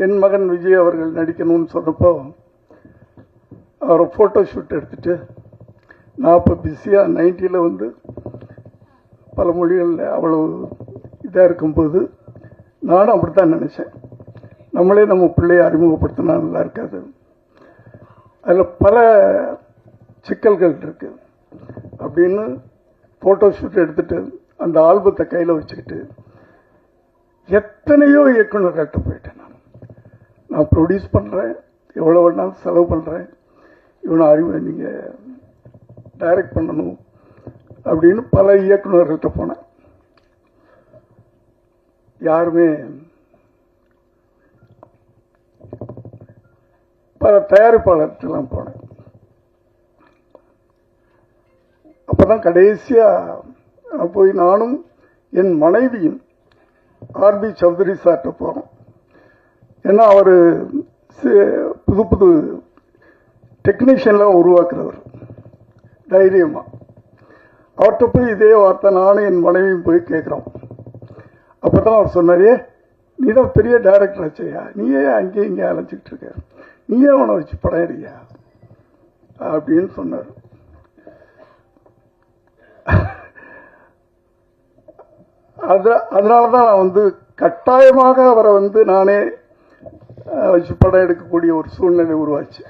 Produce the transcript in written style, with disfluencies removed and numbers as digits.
என் மகன் விஜய் அவர்கள் நடிக்கணும்னு சொன்னப்போ அவரை ஃபோட்டோ ஷூட் எடுத்துட்டு நான் இப்போ பிஸியாக 90ல் வந்து பல மொழிகளில் அவ்வளோ இதாக இருக்கும்போது நானும் அப்படி தான் நினச்சேன். நம்மளே நம்ம பிள்ளையை அறிமுகப்படுத்தினா நல்லா இருக்காது. அதில் பல சிக்கல்கள் இருக்குது அப்படின்னு ஃபோட்டோ ஷூட் எடுத்துட்டு அந்த ஆல்பத்தை கையில் வச்சுக்கிட்டு எத்தனையோ இயக்குநர்கள்ட்ட போயிட்டேன். நான் ப்ரொடியூஸ் பண்ணுறேன், எவ்வளோ வேணாலும் செலவு பண்ணுறேன், இவனை நீங்கள் டைரக்ட் பண்ணணும் அப்படின்னு பல இயக்குநர்கள்ட்ட போனேன். யாருமே பல தயாரிப்பாளர்கிட்டலாம் போனேன். அப்போதான் கடைசியாக போய் நானும் என் மனைவியும் ஆர்பி சௌத்ரி சார்கிட்ட போகிறோம். ஏன்னா அவர் புது புது டெக்னீஷியன்லாம் உருவாக்குறவர் தைரியமாக. அவர்கிட்ட போய் இதே வார்த்தை நானும் என் மனைவியும் போய் கேட்குறோம். அப்போ தான் அவர் சொன்னார், நீ தான் பெரிய டைரக்டர் ஆச்சையா, நீயே அங்கேயும் இங்கே அலைஞ்சிக்கிட்டு இருக்க, நீயே அவனை வச்சு படம் எடுக்கியா அப்படின்னு சொன்னார். அதனால தான் நான் வந்து கட்டாயமாக அவரை வந்து நானே வச்சு படம் எடுக்கக்கூடிய ஒரு சூழ்நிலை உருவாச்சு.